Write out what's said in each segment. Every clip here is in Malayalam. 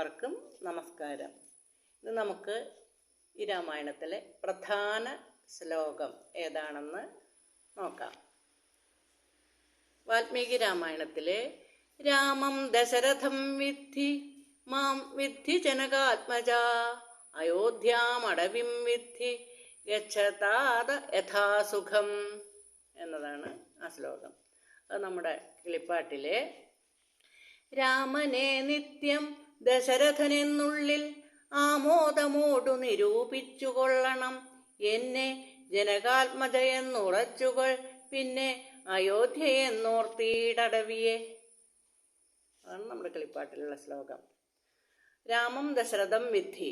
എല്ലാവർക്കും നമസ്കാരം. ഇന്ന് നമുക്ക് ഈ രാമായണത്തിലെ പ്രധാന ശ്ലോകം ഏതാണെന്ന് നോക്കാം. വാൽമീകി രാമായണത്തിലെ രാമം ദശരഥം വിദ്ധി മാം വിദ്ധി ജനകാത്മജാ അയോധ്യാമടവിം വിദ്ധി ഗച്ഛതാത യഥാസുഖം എന്നതാണ് ആ ശ്ലോകം. അത് നമ്മുടെ കിളിപ്പാട്ടിലെ രാമനെ നിത്യം ദശരഥനെന്നുള്ളിൽ ആമോദമോടു നിരൂപിച്ചു കൊള്ളണം, എന്നെ ജനകാത്മജയെന്നുറച്ചുകൊൾ പിന്നെ അയോധ്യയെന്നോർത്തീടവിയെ. അതാണ് നമ്മുടെ കിളിപ്പാട്ടിലുള്ള ശ്ലോകം. രാമം ദശരഥം വിദ്ധി,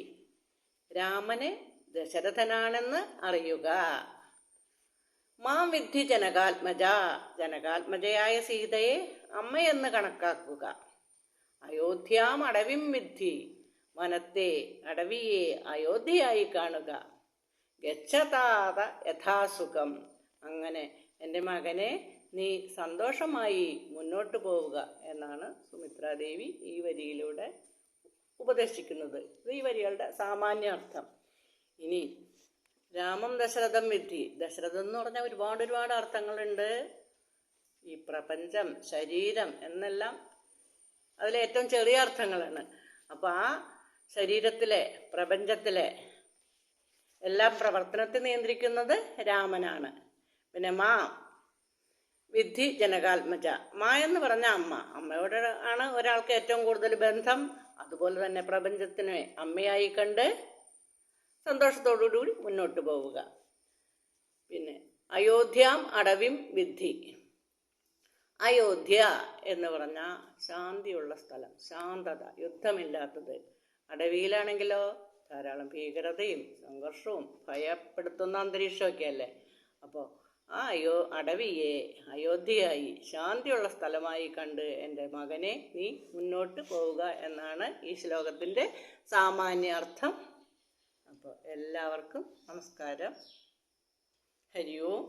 രാമനെ ദശരഥനാണെന്ന് അറിയുക. മാം വിദ്ധി ജനകാത്മജ, ജനകാത്മജയായ സീതയെ അമ്മയെന്ന് കണക്കാക്കുക. അയോധ്യാം അടവിം വിദ്ധി, വനത്തെ അടവിയെ അയോധ്യയായി കാണുക. ഗച്ഛതാത യഥാസുഖം, അങ്ങനെ എൻ്റെ മകനെ നീ സന്തോഷമായി മുന്നോട്ട് പോവുക എന്നാണ് സുമിത്രാദേവി ഈ വരിയിലൂടെ ഉപദേശിക്കുന്നത്. ഇത് ഈ വരികളുടെ സാമാന്യാർത്ഥം. ഇനി രാമം ദശരഥം വിദ്ധി, ദശരഥം എന്ന് പറഞ്ഞാൽ ഒരുപാട് അർത്ഥങ്ങളുണ്ട്. ഈ പ്രപഞ്ചം, ശരീരം എന്നെല്ലാം അതിലേറ്റവും ചെറിയ അർത്ഥങ്ങളാണ്. അപ്പോൾ ആ ശരീരത്തിലെ, പ്രപഞ്ചത്തിലെ എല്ലാ പ്രവർത്തനത്തെ നിയന്ത്രിക്കുന്നത് രാമനാണ്. പിന്നെ മാ വിദ്ധി ജനകാത്മജ, മാ എന്ന് പറഞ്ഞ അമ്മ, അമ്മയോട് ആണ് ഒരാൾക്ക് ഏറ്റവും കൂടുതൽ ബന്ധം. അതുപോലെ തന്നെ പ്രപഞ്ചത്തിനെ അമ്മയായി കണ്ട് സന്തോഷത്തോടുകൂടി മുന്നോട്ട് പോവുക. പിന്നെ അയോധ്യാം അടവിം വിദ്ധി, അയോധ്യ എന്ന് പറഞ്ഞാൽ ശാന്തിയുള്ള സ്ഥലം, ശാന്തത, യുദ്ധമില്ലാത്തത്. അടവിയിലാണെങ്കിലോ ധാരാളം ഭീകരതയും സംഘർഷവും ഭയപ്പെടുത്തുന്ന അന്തരീക്ഷമൊക്കെ അല്ലേ. അപ്പോൾ ആ അടവിയെ അയോധ്യയായി ശാന്തിയുള്ള സ്ഥലമായി കണ്ട് എൻ്റെ മകനെ നീ മുന്നോട്ട് പോവുക എന്നാണ് ഈ ശ്ലോകത്തിൻ്റെ സാമാന്യാർത്ഥം. അപ്പോൾ എല്ലാവർക്കും നമസ്കാരം. ഹരി ഓം.